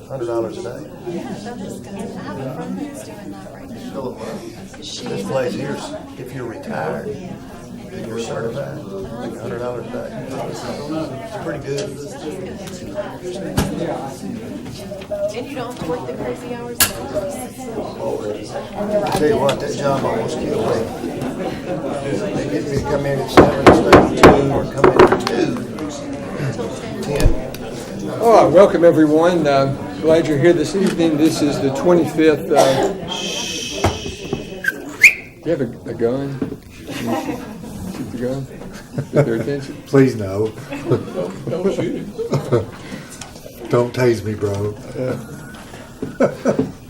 $100 a day. Yeah, that is good. I have a friend that's doing that right now. Still a month. This place here's if you're retired, and you're certified, like $100 a day. It's pretty good. And you don't have to work the crazy hours. I tell you what, that job almost killed me. They get me to come in at 7 instead of 2, or come in at 2, 10. All right, welcome everyone. Glad you're here this evening. This is the 25th. Do you have a gun? Shoot the gun? Get their attention? Please no. Don't shoot it. Don't tase me, bro.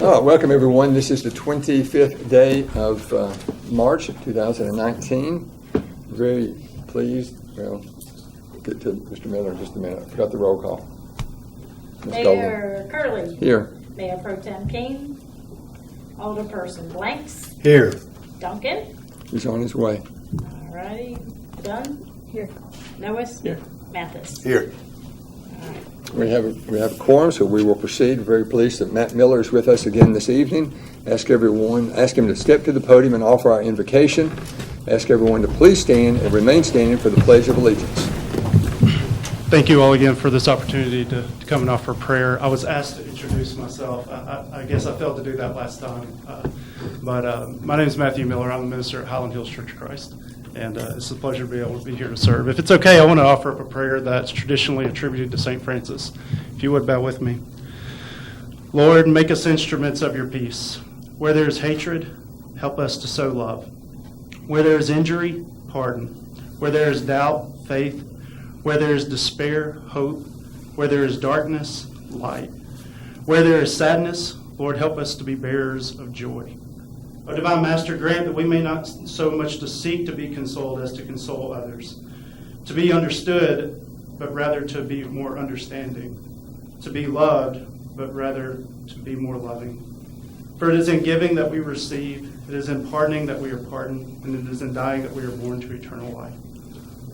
Oh, welcome everyone. This is the 25th day of March 2019. Very pleased. Well, we'll get to Mr. Miller in just a minute. I forgot the roll call. Ms. Mayor Curley. Here. Mayor Pro Tem King. Alderperson Blanks. Here. Duncan. He's on his way. All righty. Dunn. Here. Noes. Here. Mathis. Here. We have a quorum, so we will proceed. Very pleased that Matt Miller is with us again this evening. Ask him to step to the podium and offer our invocation. Ask everyone to please stand and remain standing for the Pledge of Allegiance. Thank you all again for this opportunity to come and offer prayer. I was asked to introduce myself. I guess I failed to do that last time. But my name is Matthew Miller. I'm a minister at Highland Hills Church of Christ. And it's a pleasure to be able to be here to serve. If it's okay, I want to offer up a prayer that's traditionally attributed to St. Francis. If you would bow with me. Lord, make us instruments of your peace. Where there is hatred, help us to sow love. Where there is injury, pardon. Where there is doubt, faith. Where there is despair, hope. Where there is darkness, light. Where there is sadness, Lord, help us to be bearers of joy. O Divine Master, grant that we may not so much to seek to be consoled as to console others, to be understood, but rather to be more understanding, to be loved, but rather to be more loving. For it is in giving that we receive, it is in pardoning that we are pardoned, and it is in dying that we are born to eternal life.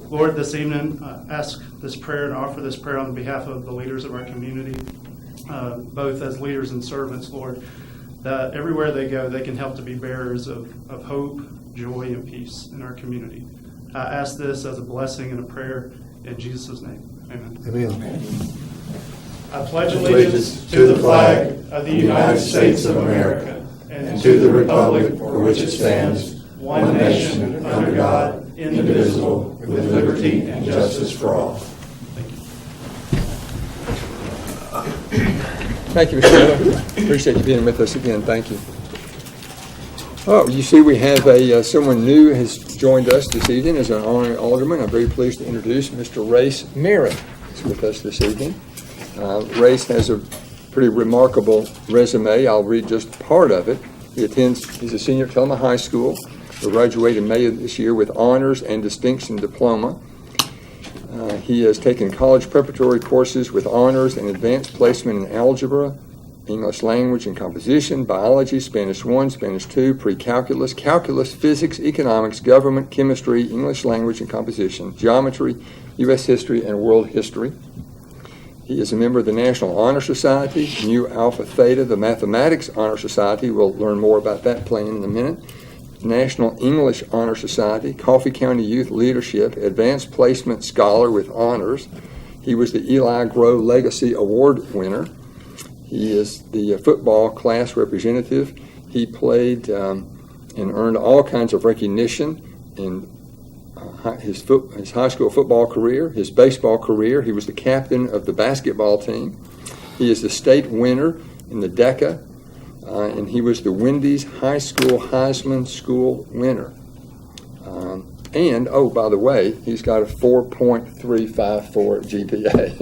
Lord, this evening, ask this prayer and offer this prayer on behalf of the leaders of our community, both as leaders and servants, Lord, that everywhere they go, they can help to be bearers of hope, joy, and peace in our community. I ask this as a blessing and a prayer in Jesus' name. Amen. Amen. I pledge allegiance to the flag of the United States of America and to the republic for which it stands, one nation, under God, indivisible, with liberty and justice for all. Thank you, Mr. Miller. Appreciate you being with us again. Thank you. Oh, you see we have someone new has joined us this evening as an honorary alderman. I'm very pleased to introduce Mr. Race Merritt. He's with us this evening. Race has a pretty remarkable resume. I'll read just part of it. He's a senior at Thelma High School. He graduated in May of this year with honors and distinction diploma. He has taken college preparatory courses with honors and advanced placement in algebra, English language and composition, biology, Spanish 1, Spanish 2, pre-calculus, calculus, physics, economics, government, chemistry, English language and composition, geometry, U.S. history, and world history. He is a member of the National Honor Society, Nu Alpha Theta, the Mathematics Honor Society. We'll learn more about that plan in a minute. National English Honor Society, Coffee County Youth Leadership, Advanced Placement Scholar with honors. He was the Eli Grow Legacy Award winner. He is the football class representative. He played and earned all kinds of recognition in his high school football career, his baseball career. He was the captain of the basketball team. He is the state winner in the DECA. And he was the Wendy's High School Heisman School winner. And, oh, by the way, he's got a 4.354 GPA.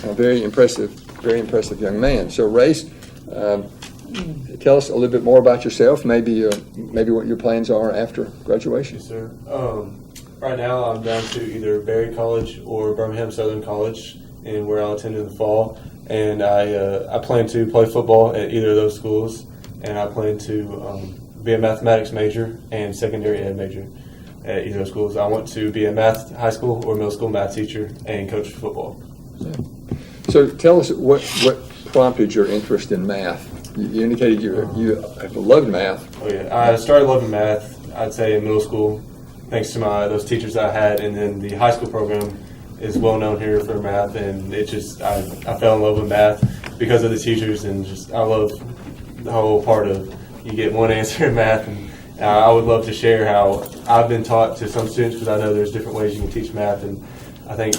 A very impressive young man. So, Race, tell us a little bit more about yourself, maybe what your plans are after graduation. Yes, sir. Right now, I'm down to either Berry College or Birmingham Southern College, and where I'll attend in the fall. And I plan to play football at either of those schools, and I plan to be a mathematics major and secondary ed major at either of those schools. I want to be a high school or middle school math teacher and coach football. Yeah. So tell us what prompted your interest in math? You indicated you have loved math. Oh yeah, I started loving math, I'd say in middle school, thanks to those teachers I had, and then the high school program is well known here for math, and it just, I fell in love with math because of the teachers, and just, I love the whole part of you get one answer in math, and I would love to share how I've been taught to some students, because I know there's different ways you can teach math, and I think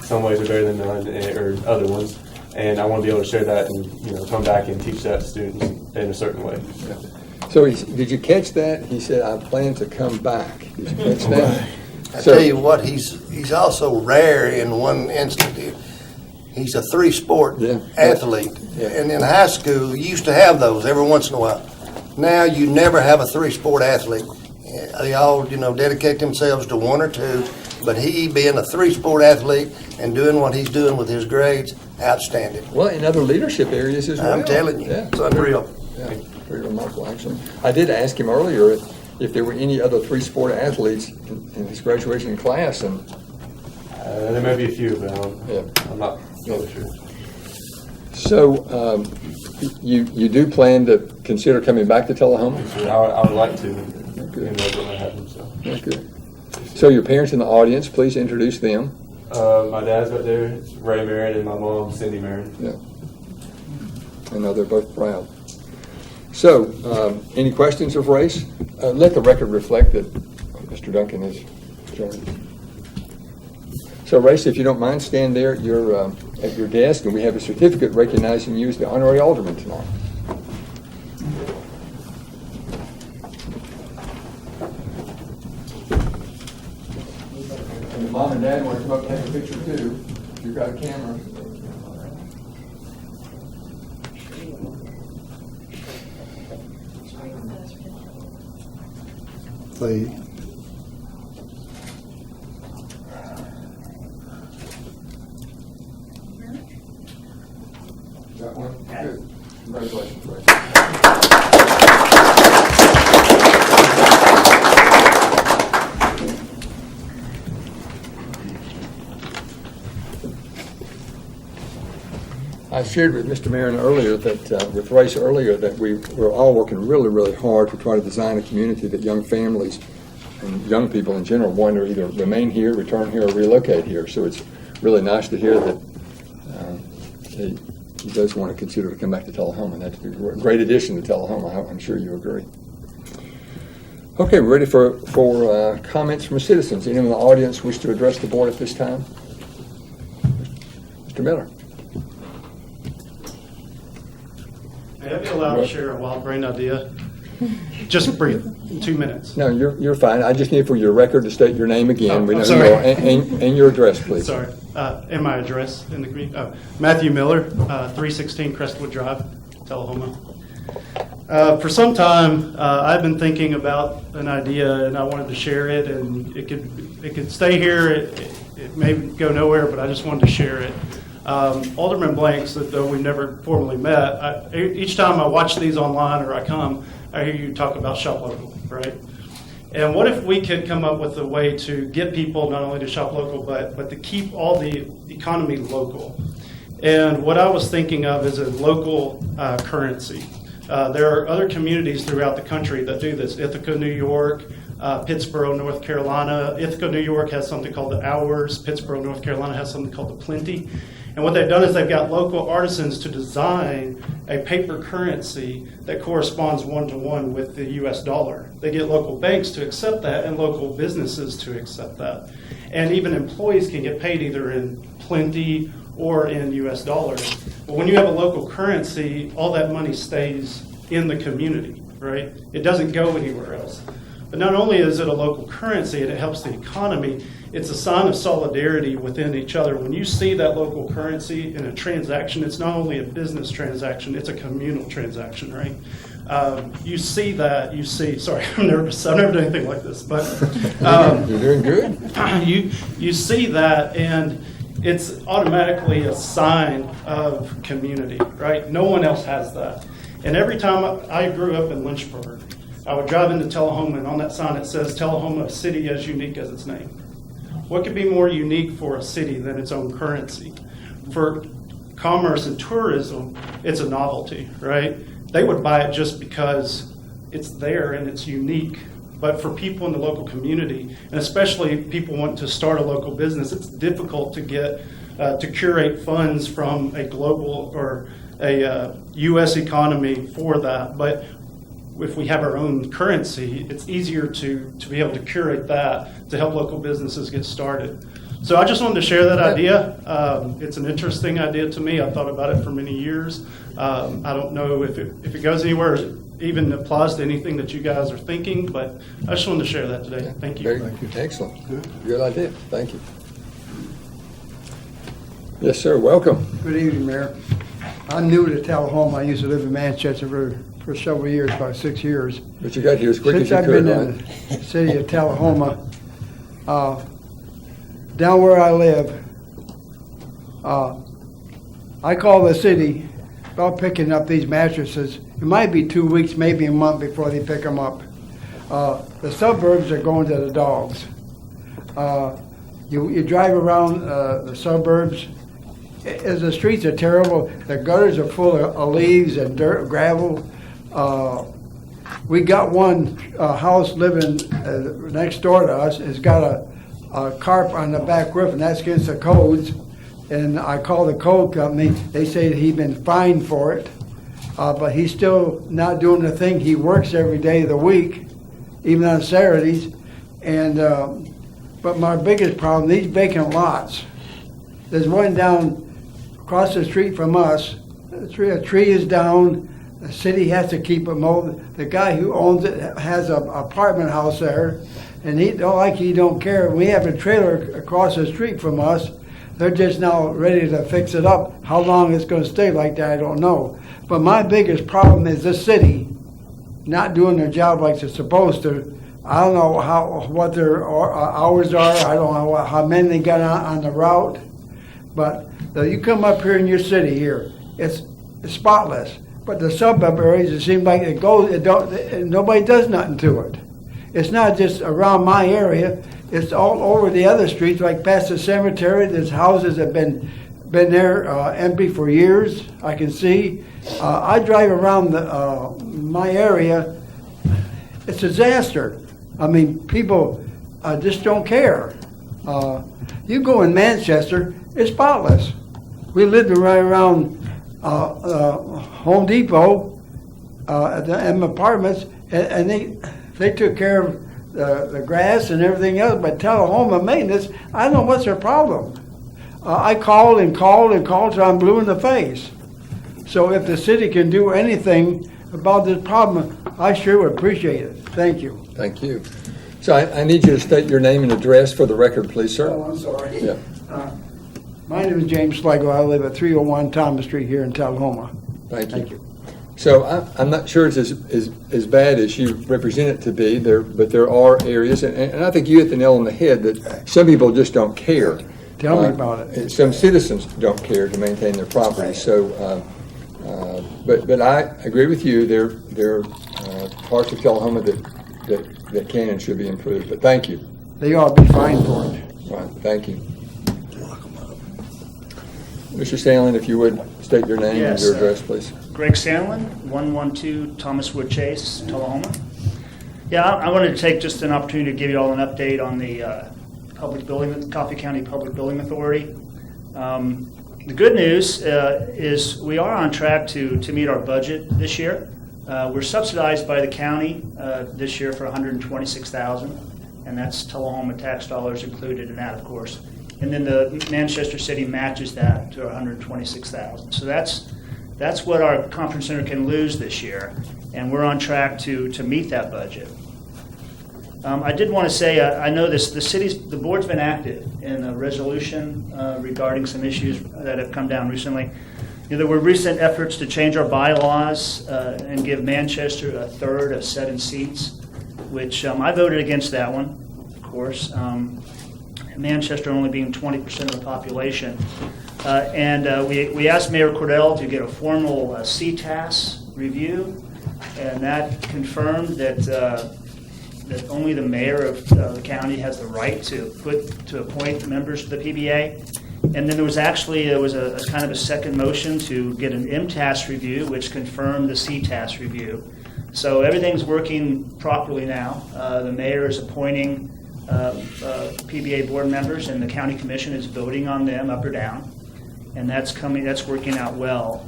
some ways are better than none, or other ones. And I want to be able to share that and come back and teach that to students in a certain way. So did you catch that? He said, "I plan to come back." Did you catch that? I tell you what, he's also rare in one instance. He's a three-sport athlete, and in high school you used to have those every once in a while. Now you never have a three-sport athlete. They all dedicate themselves to one or two. But he being a three-sport athlete and doing what he's doing with his grades, outstanding. Well, in other leadership areas as well. I'm telling you, it's unreal. Yeah, very remarkable, actually. I did ask him earlier if there were any other three-sport athletes in his graduation class, and there may be a few, but I'm not really sure. So you do plan to consider coming back to Tullahoma? I would like to. Good. When I have them, so. That's good. So your parents in the audience, please introduce them. My dad's right there, it's Ray Marin, and my mom, Cindy Marin. Yeah. I know they're both proud. So, any questions of Race? Let the record reflect that Mr. Duncan is joining. So, Race, if you don't mind, stand there at your desk, and we have a certificate recognizing you as the honorary alderman tonight. And Mom and Dad want to come up and take a picture too. If you've got a camera. Please. Got one? Good. Congratulations, Ray. I shared with Mr. Marin earlier that, with Race earlier, that we're all working really, really hard to try to design a community that young families and young people in general want to either remain here, return here, or relocate here. So it's really nice to hear that he does want to consider to come back to Tullahoma. That's a great addition to Tullahoma. I'm sure you agree. Okay, we're ready for comments from citizens. Anyone in the audience wish to address the board at this time? Mr. Miller. May I be allowed to share a wild brain idea? Just brief, 2 minutes. No, you're fine. I just need for your record to state your name again. Oh, We know I'm who you sorry. are. And your address, please. Sorry, and my address in the community. Matthew Miller, 316 Crestwood Drive, Tullahoma. For some time, I've been thinking about an idea, and I wanted to share it. And it could stay here. It may go nowhere, but I just wanted to share it. Alderman Blanks, though we've never formally met, each time I watch these online or I come, I hear you talk about shop local, right? And what if we could come up with a way to get people not only to shop local, but to keep all the economy local? And what I was thinking of is a local currency. There are other communities throughout the country that do this. Ithaca, New York, Pittsboro, North Carolina. Ithaca, New York has something called the Hours. Pittsboro, North Carolina has something called the Plenty. And what they've done is they've got local artisans to design a paper currency that corresponds one-to-one with the U.S. dollar. They get local banks to accept that and local businesses to accept that. And even employees can get paid either in Plenty or in U.S. dollars. But when you have a local currency, all that money stays in the community, right? It doesn't go anywhere else. But not only is it a local currency and it helps the economy, it's a sign of solidarity within each other. When you see that local currency in a transaction, it's not only a business transaction, it's a communal transaction, right? You see that, sorry, I'm nervous, I've never done anything like this, but You're doing good. you see that, and it's automatically a sign of community, right? No one else has that. And every time I grew up in Lynchburg, I would drive into Tullahoma, and on that sign it says, Tullahoma, a city as unique as its name. What could be more unique for a city than its own currency? For commerce and tourism, it's a novelty, right? They would buy it just because it's there and it's unique. But for people in the local community, and especially people wanting to start a local business, it's difficult to get to curate funds from a global or a U.S. economy for that. But if we have our own currency, it's easier to be able to curate that to help local businesses get started. So I just wanted to share that idea. It's an interesting idea to me. I've thought about it for many years. I don't know if it goes anywhere, even applies to anything that you guys are thinking, but I just wanted to share that today. Thank you. Very excellent. Good idea. Thank you. Yes, sir. Welcome. Good evening, Mayor. I'm new to Tullahoma. I used to live in Manchester for several years, about 6 years. But you got here as quick as Since you I've could, been right? in the city of Tullahoma, down where I live, I call the city about picking up these mattresses. It might be 2 weeks, maybe a month before they pick them up. The suburbs are going to the dogs. You drive around the suburbs, the streets are terrible. The gutters are full of leaves and dirt, gravel. We got one house living next door to us. It's got a carp on the back roof, and that's against the codes. And I called the code company. They say he's been fined for it, but he's still not doing the thing. He works every day of the week, even on Saturdays. And but my biggest problem, these vacant lots. There's one down across the street from us. A tree is down. The city has to keep it mowed. The guy who owns it has an apartment house there, and he don't care. We have a trailer across the street from us. They're just now ready to fix it up. How long it's going to stay like that, I don't know. But my biggest problem is the city not doing their job like they're supposed to. I don't know what their hours are. I don't know how many they got on the route. But you come up here in your city here, it's spotless. But the suburb areas, it seems like nobody does nothing to it. It's not just around my area. It's all over the other streets, like past the cemetery. There's houses that have been there empty for years. I can see. I drive around my area. It's a disaster. I mean, people just don't care. You go in Manchester, it's spotless. We lived right around Home Depot at the apartments, and they took care of the grass and everything else. But Tullahoma maintenance, I don't know what's their problem. I called and called and called till I'm blue in the face. So if the city can do anything about this problem, I sure would appreciate it. Thank you. Thank you. So I need you to state your name and address for the record, please, sir. Oh, I'm sorry. Yeah. My name is James Schlegel. I live at 301 Thomas Street here in Tullahoma. Thank you. So I'm not sure it's as bad as you represent it to be, but there are areas, and I think you hit the nail on the head, that some people just don't care. Tell me about it. Some citizens don't care to maintain their property. So, but I agree with you. There are parts of Tullahoma that can and should be improved. But thank you. They ought to be fined for it. Right, thank you. Mr. Stanley, if you would state your name and your address, please. Greg Sandlin, 112 Thomas Wood Chase, Tullahoma. Yeah, I wanted to take just an opportunity to give you all an update on the Coffee County Public Building Authority. The good news is we are on track to meet our budget this year. We're subsidized by the county this year for $126,000, and that's Tullahoma tax dollars included in that, of course. And then the Manchester City matches that to $126,000. So that's what our conference center can lose this year, and we're on track to meet that budget. I did want to say I know the board's been active in a resolution regarding some issues that have come down recently. There were recent efforts to change our bylaws and give Manchester a third of 7 seats, which I voted against that one, of course. Manchester only being 20% of the population. And we asked Mayor Cordell to get a formal CTAS review, and that confirmed that only the mayor of the county has the right to appoint members to the PBA. And then there was a kind of a second motion to get an MTAS review, which confirmed the CTAS review. So everything's working properly now. The mayor is appointing PBA board members, and the county commission is voting on them up or down. And that's working out well.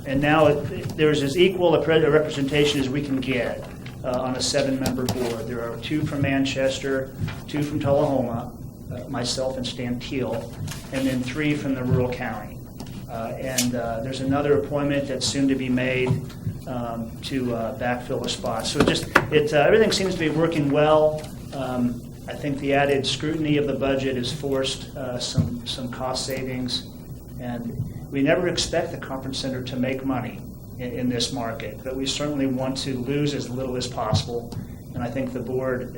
And now there's as equal a representation as we can get on a 7-member board. There are 2 from Manchester, 2 from Tullahoma, myself and Stan Teal, and then 3 from the rural county. And there's another appointment that's soon to be made to backfill a spot. So everything seems to be working well. I think the added scrutiny of the budget has forced some cost savings, and we never expect the conference center to make money in this market, but we certainly want to lose as little as possible. And I think the board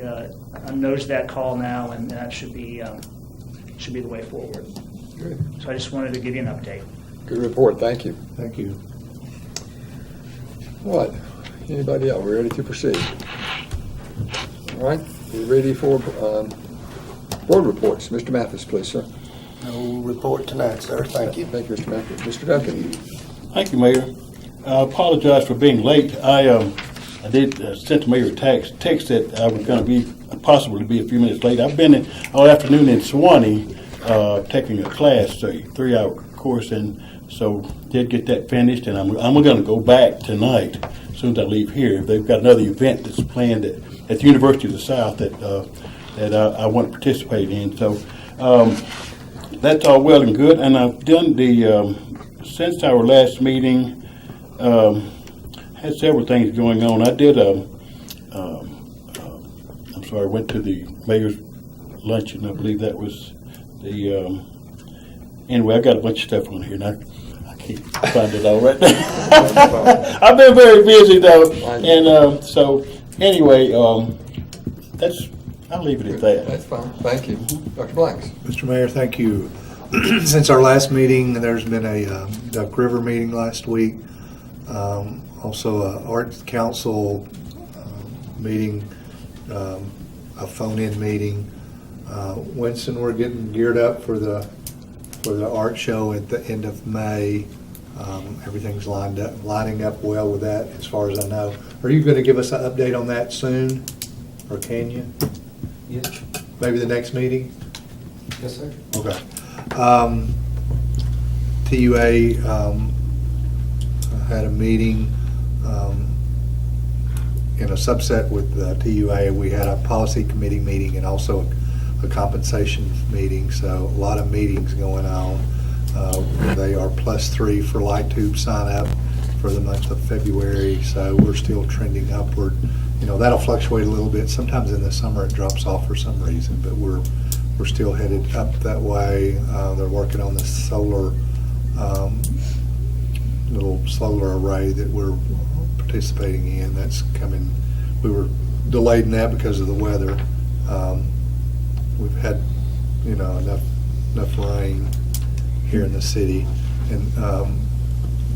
knows that call now, and that should be the way forward. Good. So I just wanted to give you an update. Good report, thank you. Thank you. All right, anybody else? We're ready to proceed. All right, we're ready for board reports. Mr. Mathis, please, sir. No report tonight, sir. Thank you. Thank you, Mr. Mathis. Mr. Duncan. Thank you, Mayor. I apologize for being late. I did send the mayor a text that I was going to be possibly be a few minutes late. I've been all afternoon in Sewanee taking a class, a 3-hour course, and so did get that finished. And I'm going to go back tonight as soon as I leave here. They've got another event that's planned at the University of the South that I want to participate in. So that's all well and good. And I've done since our last meeting. Had several things going on. I did I went to the mayor's luncheon. I believe that was anyway, I got a bunch of stuff on here, and I can't find it all right now. I've been very busy, though, and so anyway, I'll leave it at that. That's fine, thank you. Dr. Blanks. Mr. Mayor, thank you. Since our last meeting, there's been a Duck River meeting last week. Also a Arts Council meeting, a phone-in meeting. Winston, we're getting geared up for the art show at the end of May. Everything's lining up well with that, as far as I know. Are you going to give us an update on that soon, or can you? Yes. Maybe the next meeting? Yes, sir. Okay. TUA had a meeting in a subset with TUA. We had a policy committee meeting and also a compensation meeting, so a lot of meetings going on. They are +3 for light tube sign up for the month of February, so we're still trending upward. You know, that'll fluctuate a little bit. Sometimes in the summer it drops off for some reason, but we're still headed up that way. They're working on the solar little solar array that we're participating in. That's coming. We were delayed in that because of the weather. We've had, enough rain here in the city, and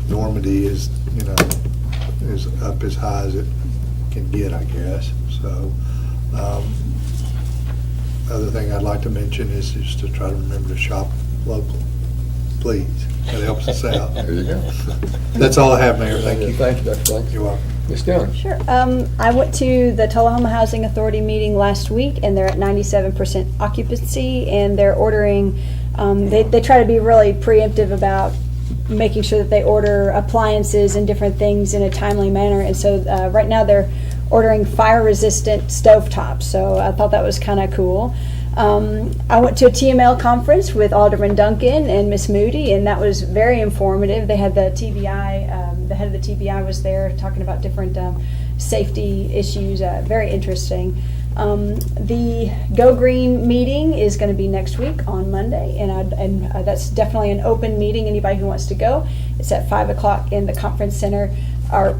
Normandy is up as high as it can get, I guess. So, other thing I'd like to mention is just to try to remember to shop local, please. That helps us out. There you go. That's all I have, Mayor. Thank you. Thank you, Dr. Blanks. You're welcome. Ms. Dillon. Sure. I went to the Tullahoma Housing Authority meeting last week, and they're at 97% occupancy, and they're ordering, they try to be really preemptive about making sure that they order appliances and different things in a timely manner. And so right now they're ordering fire-resistant stovetops, so I thought that was kind of cool. I went to a TML conference with Alderman Duncan and Miss Moody, and that was very informative. They had the TBI, the head of the TBI was there talking about different safety issues, very interesting. The Go Green meeting is going to be next week on Monday, and that's definitely an open meeting. Anybody who wants to go, it's at 5 o'clock in the conference center, our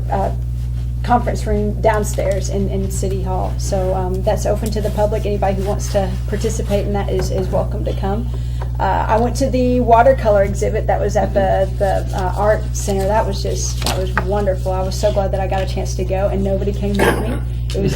conference room downstairs in City Hall. So that's open to the public. Anybody who wants to participate in that is welcome to come. I went to the watercolor exhibit that was at the art center. That was wonderful. I was so glad that I got a chance to go, and nobody came with me.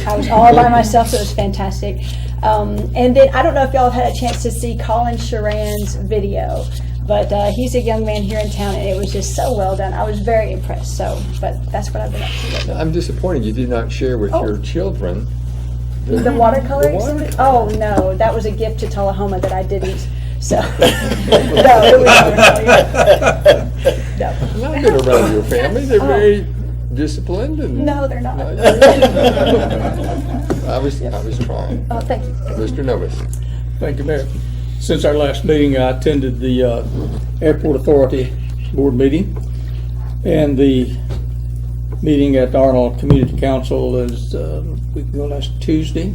I was all by myself, so it was fantastic. And then I don't know if y'all have had a chance to see Colin Sharan's video. But he's a young man here in town, and it was just so well done. I was very impressed. So, but that's what I've been up to lately. I'm disappointed you did not share with Oh. your children. The watercolor The exhibit? watercolor. Oh, no, that was a gift to Tullahoma that I didn't, so. No, it was watercolor. No. I've been around your family. They're very disciplined and. No, they're not. I was trying. Oh, thank you. Mr. Novus. Thank you, Mayor. Since our last meeting, I attended the Airport Authority Board meeting, and the meeting at Arnold Community Council is week ago last Tuesday.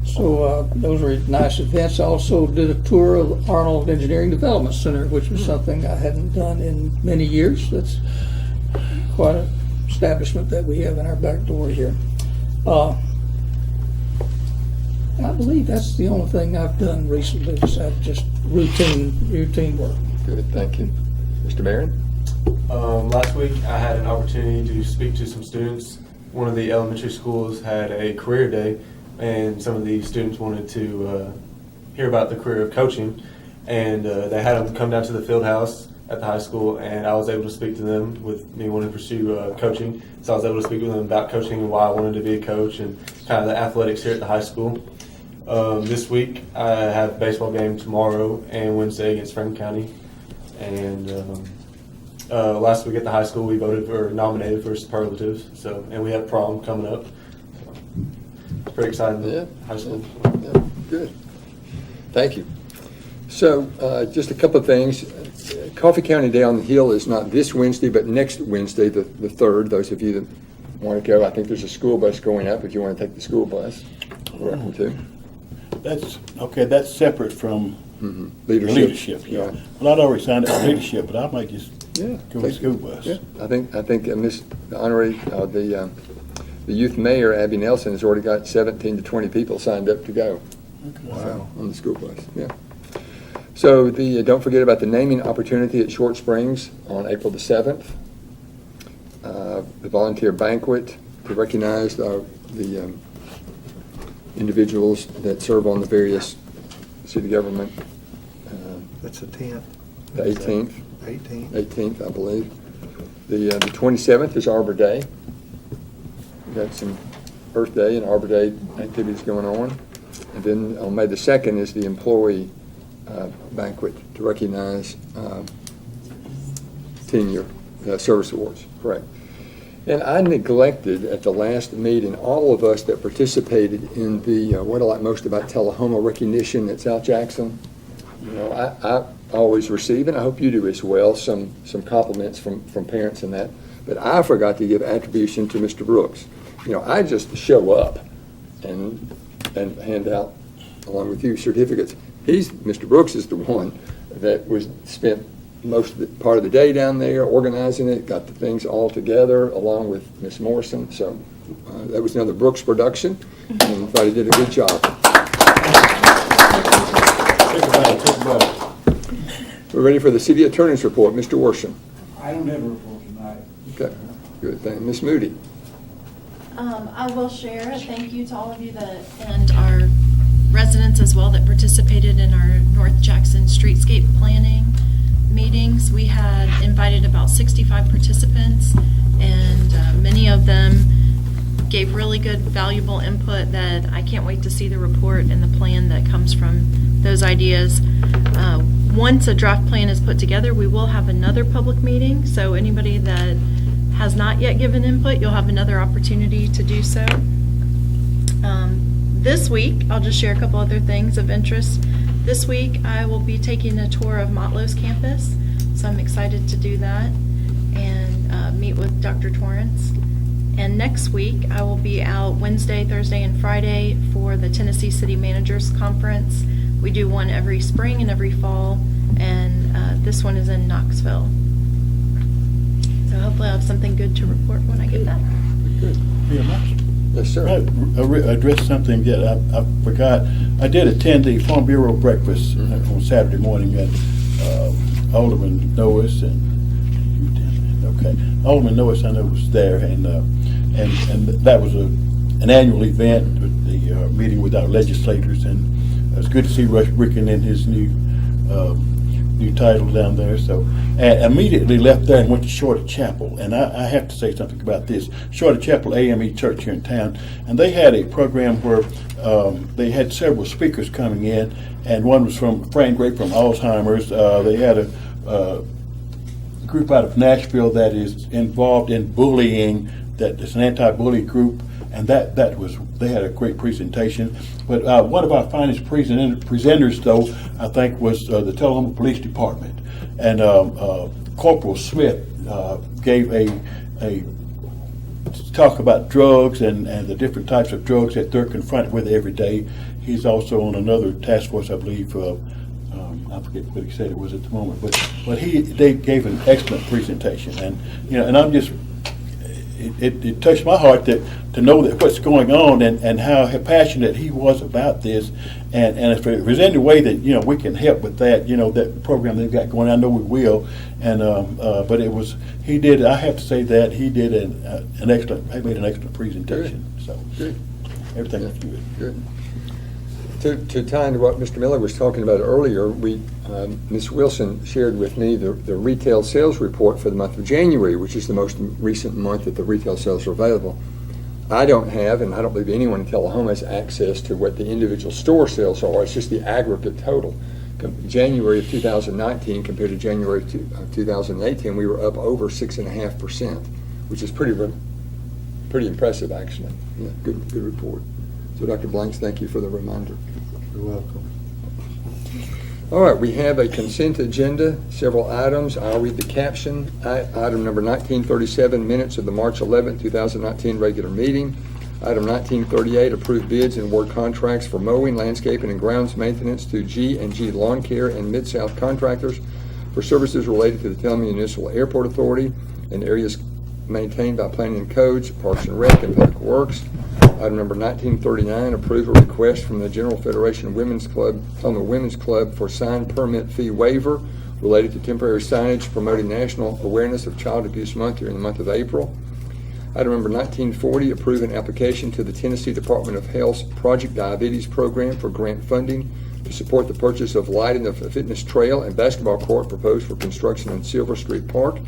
So those were nice events. I also did a tour of Arnold Engineering Development Center, which was something I hadn't done in many years. That's quite an establishment that we have in our back door here. I believe that's the only thing I've done recently besides just routine work. Good, thank you. Mr. Barron? Last week, I had an opportunity to speak to some students. One of the elementary schools had a career day, and some of the students wanted to hear about the career of coaching. And they had them come down to the field house at the high school, and I was able to speak to them with me wanting to pursue coaching. So I was able to speak with them about coaching and why I wanted to be a coach and kind of the athletics here at the high school. This week, I have a baseball game tomorrow and Wednesday against Franklin County. And last week at the high school, we nominated for superlatives. So, and we have prom coming up. So, it's pretty exciting. Yeah. High school. Yeah, good. Thank you. So, just a couple of things. Coffee County Day on the Hill is not this Wednesday, but next Wednesday, the 3rd. Those of you that want to go, I think there's a school bus going up. If you want to take the school bus, you're welcome to. That's, okay, that's separate from Leadership. yeah. Right. Well, I'd already signed up for leadership, but I might just Yeah. go with school bus. Yeah, I think Miss Honorary, the youth mayor, Abby Nelson, has already got 17 to 20 people signed up to go. Wow. On the school bus, yeah. So don't forget about the naming opportunity at Short Springs on April the 7th. The volunteer banquet to recognize the individuals that serve on the various city government. That's the 10th. The 18th. 18th. I believe. The 27th is Arbor Day. We've got some Earth Day and Arbor Day activities going on. And then on May the 2nd is the employee banquet to recognize tenure, service awards, correct. And I neglected at the last meeting all of us that participated in the what I like most about Tullahoma recognition at South Jackson. You know, I always receive, and I hope you do as well, some compliments from parents and that. But I forgot to give attribution to Mr. Brooks. You know, I just show up and hand out, along with you, certificates. Mr. Brooks is the one that spent most of the part of the day down there organizing it, got the things all together along with Miss Morrison. So that was another Brooks production, and I thought he did a good job. Talk about it. We're ready for the city attorney's report. Mr. Worsham. I don't have a report tonight. Okay, good thing. Miss Moody. I will share a thank you to all of you and our residents as well that participated in our North Jackson streetscape planning meetings. We had invited about 65 participants, and many of them gave really good, valuable input that I can't wait to see the report and the plan that comes from those ideas. Once a draft plan is put together, we will have another public meeting, so anybody that has not yet given input, you'll have another opportunity to do so. This week, I'll just share a couple other things of interest. This week, I will be taking a tour of Motlow's campus, so I'm excited to do that and meet with Dr. Torrance. And next week, I will be out Wednesday, Thursday, and Friday for the Tennessee City Managers Conference. We do one every spring and every fall, and this one is in Knoxville. So hopefully I'll have something good to report when I get back. Good. Yes, sir. I addressed something that I forgot. I did attend the Farm Bureau breakfast on Saturday morning at Alderman Noyes Alderman Noyes I know was there, and that was an annual event, the meeting with our legislators, and it was good to see Rush Bricken in his new new title down there. So, and immediately left there and went to Shorter Chapel. And I have to say something about this. Shorter Chapel AME Church here in town, and they had a program where they had several speakers coming in, and one was from Frank Gray from Alzheimer's. They had a group out of Nashville that is involved in bullying. That is an anti-bully group, and that was, they had a great presentation. But one of our finest presenters, though, I think, was the Tullahoma Police Department, and Corporal Smith gave a talk about drugs and the different types of drugs that they're confronted with every day. He's also on another task force, I believe. I forget what he said it was at the moment, but they gave an excellent presentation, and I'm just. It touched my heart to know that what's going on and how passionate he was about this, and if there's any way that we can help with that, that program they've got going, I know we will. And but it was, he did. I have to say that he did an excellent. He made an excellent presentation. Good. So Good. everything was good. Good. To tie into what Mr. Miller was talking about earlier, Ms. Wilson shared with me the retail sales report for the month of January, which is the most recent month that the retail sales are available. I don't have, and I don't believe anyone in Tullahoma has access to what the individual store sales are. It's just the aggregate total. January of 2019 compared to January of 2018, we were up over 6.5%, which is pretty impressive, actually. Yeah, good report. So, Dr. Blanks, thank you for the reminder. You're welcome. All right, we have a consent agenda, several items. I'll read the caption. Item number 1937, minutes of the March 11, 2019 regular meeting. Item 1938, approved bids and award contracts for mowing, landscaping, and grounds maintenance to G&G Lawn Care and Mid-South Contractors for services related to the Tullahoma Municipal Airport Authority and areas maintained by Planning and Codes, Parks and Rec, and Public Works. Item number 1939, approve a request from the General Federation Women's Club, Tullahoma Women's Club, for sign permit fee waiver related to temporary signage promoting national awareness of Child Abuse Month during the month of April. Item number 1940, approve an application to the Tennessee Department of Health's Project Diabetes Program for grant funding to support the purchase of lighting of a fitness trail and basketball court proposed for construction in Silver Street Park.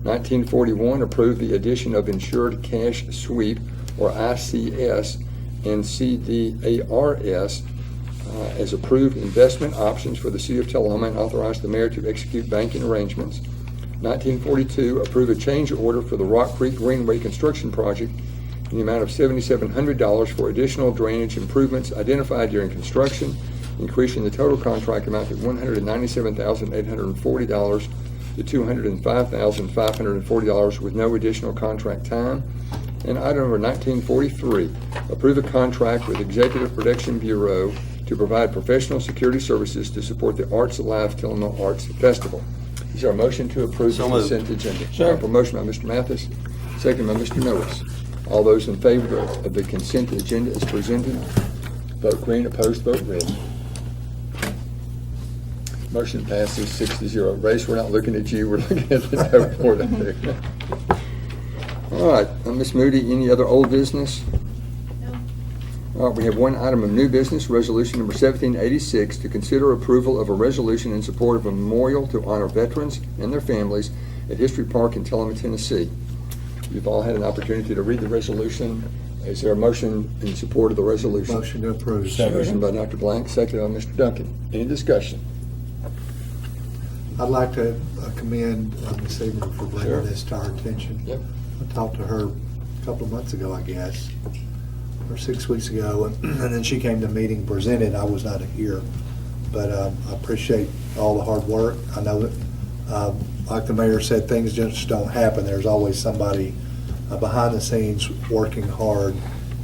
1941, approve the addition of insured cash sweep, or ICS, and CDARS as approved investment options for the City of Tullahoma, and authorize the mayor to execute banking arrangements. 1942, approve a change order for the Rock Creek Greenway construction project in the amount of $7,700 for additional drainage improvements identified during construction, increasing the total contract amount to $197,840 to $205,540 with no additional contract time. And item number 1943, approve a contract with Executive Protection Bureau to provide professional security services to support the Arts Alive Tullahoma Arts Festival. Is there a motion to approve the consent agenda? Sir. A motion by Mr. Mathis, second by Mr. Norris. All those in favor of the consent agenda as presented, vote green. Opposed, vote red. Motion passes 6-0. Race, we're not looking at you, we're looking at the note board up there. All right, Ms. Moody, any other old business? No. All right, we have one item of new business, resolution number 1786, to consider approval of a resolution in support of a memorial to honor veterans and their families at History Park in Tullahoma, Tennessee. You've all had an opportunity to read the resolution. Is there a motion in support of the resolution? Motion to approve. Motion by Dr. Blank, second by Mr. Duncan. Any discussion? I'd like to commend Ms. Avery for bringing Sure. this to our attention. Yep. I talked to her a couple of months ago, I guess, or 6 weeks ago, and then she came to a meeting, presented. I was not here, but I appreciate all the hard work. I know that, like the mayor said, things just don't happen. There's always somebody behind the scenes working hard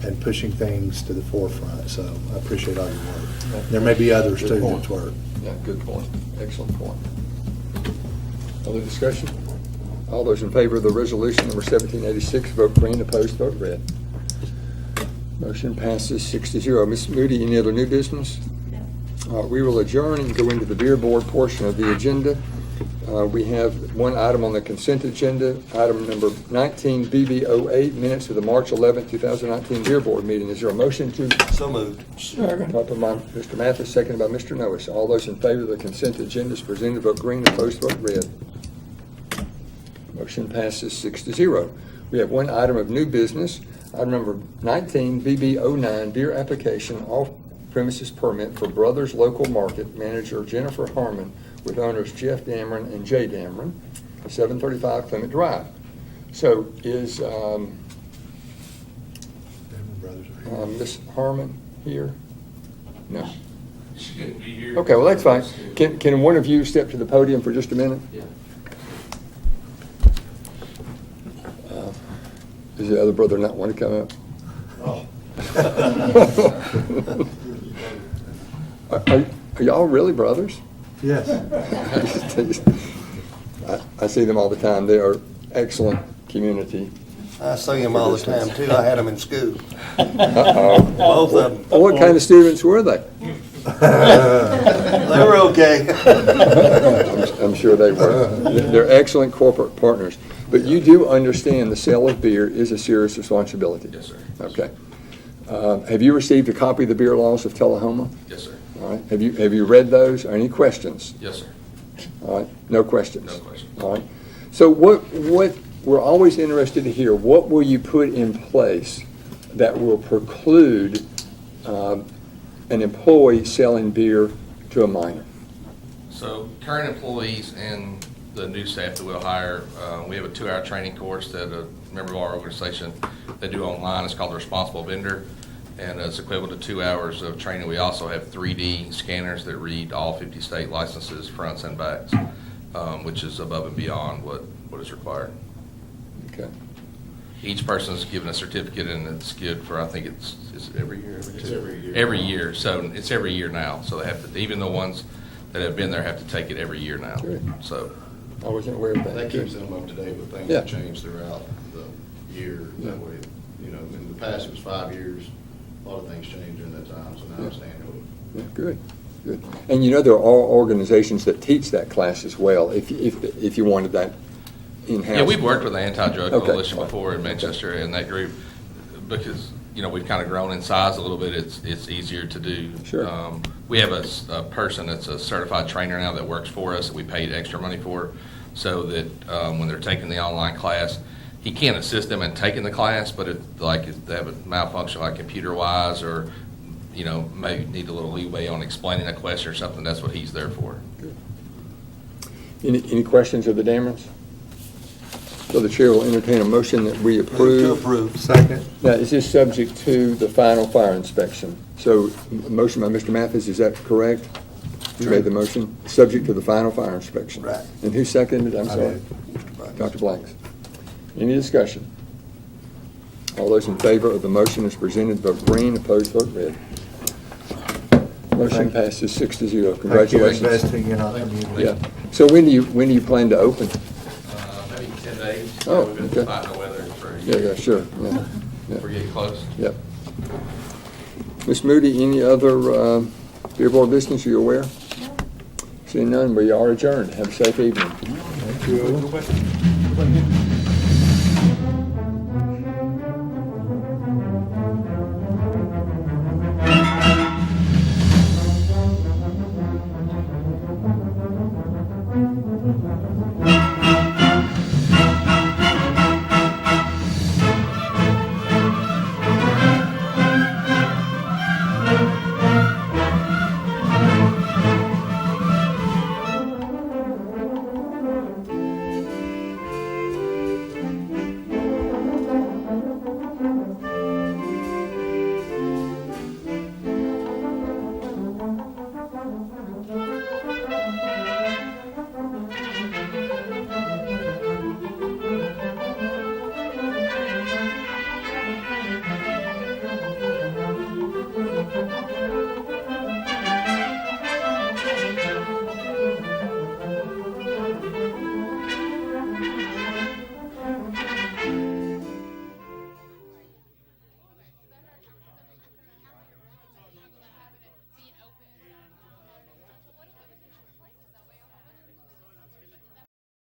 and pushing things to the forefront. So I appreciate all your work. There may be others Good too point. that's work. Yeah, good point. Excellent point. Other discussion? All those in favor of the resolution number 1786, vote green. Opposed, vote red. Motion passes 6-0. Ms. Moody, any other new business? No. We will adjourn and go into the beer board portion of the agenda. We have one item on the consent agenda, item number 19, BB08, minutes of the March 11, 2019 Beer Board meeting. Is there a motion to? So moved. Motion by Mr. Mathis, seconded by Mr. Noes. All those in favor of the consent agenda as presented, vote green. Opposed, vote red. Motion passes 6-0. We have one item of new business, item number 19, BB09, beer application, off-premises permit for Brothers Local Market, manager Jennifer Harmon, with owners Jeff Dameron and Jay Dameron, 735 Clement Drive. So is Miss Harmon here? No. She couldn't be here. Okay, well, that's fine. Can one of you step to the podium for just a minute? Yeah. Does the other brother not want to come up? Oh. Are y'all really brothers? Yes. I see them all the time. They are excellent community. I see them all the time too. I had them in school. Uh-oh. Both of them. Well, what kind of students were they? They were okay. I'm sure they were. They're excellent corporate partners. But you do understand the sale of beer is a serious responsibility? Yes, sir. Okay. Have you received a copy of the beer laws of Tullahoma? Yes, sir. All right. Have you read those? Or any questions? Yes, sir. All right. No questions? No questions. All right. So what we're always interested to hear, what will you put in place that will preclude an employee selling beer to a minor? So current employees and the new staff that we'll hire, we have a 2-hour training course that a member of our organization, they do online. It's called the Responsible Vendor, and it's equivalent to 2 hours of training. We also have 3D scanners that read all 50 state licenses, fronts and backs, which is above and beyond what is required. Okay. Each person is given a certificate, and it's good for, I think it's every year? It's every year. Every year. So it's every year now. So they have to, even the ones that have been there have to take it every year now. Good. So. I wasn't aware of that. That keeps them up to date with things Yeah. that change throughout the year. That way, you know, in the past it was 5 years. A lot of things changed in that time, so now it's annual. Yeah, good, good. And you know, there are organizations that teach that class as well, if you wanted that in-house. Yeah, we've worked with the Anti-Drug Okay. Coalition before in Manchester, and that group, because, you know, we've kind of grown in size a little bit, it's easier to do. Sure. We have a person that's a certified trainer now that works for us, that we paid extra money for, so that when they're taking the online class, he can't assist them in taking the class, but if they have a malfunction, like computer-wise, or, you know, maybe need a little leeway on explaining a question or something, that's what he's there for. Good. Any questions of the Damerons? So the chair will entertain a motion that we To approve. approve. Second. Now, is this subject to the final fire inspection? So, a motion by Mr. Mathis, is that correct? You made the motion, subject to the final fire inspection? Right. And who seconded it? I'm I sorry. did. Dr. Blanks. Any discussion? All those in favor of the motion as presented, vote green. Opposed, vote red. Motion passes 6-0. Thank you for Congratulations. investing in our community. Yeah. So when do you plan to open? Maybe 10 days. Oh, We've been okay. fighting the weather for a Yeah, year. yeah, sure. Yeah. We're getting close. Yep. Ms. Moody, any other beer board business you're aware? Seeing none, we are adjourned. Have a safe evening. Thank you.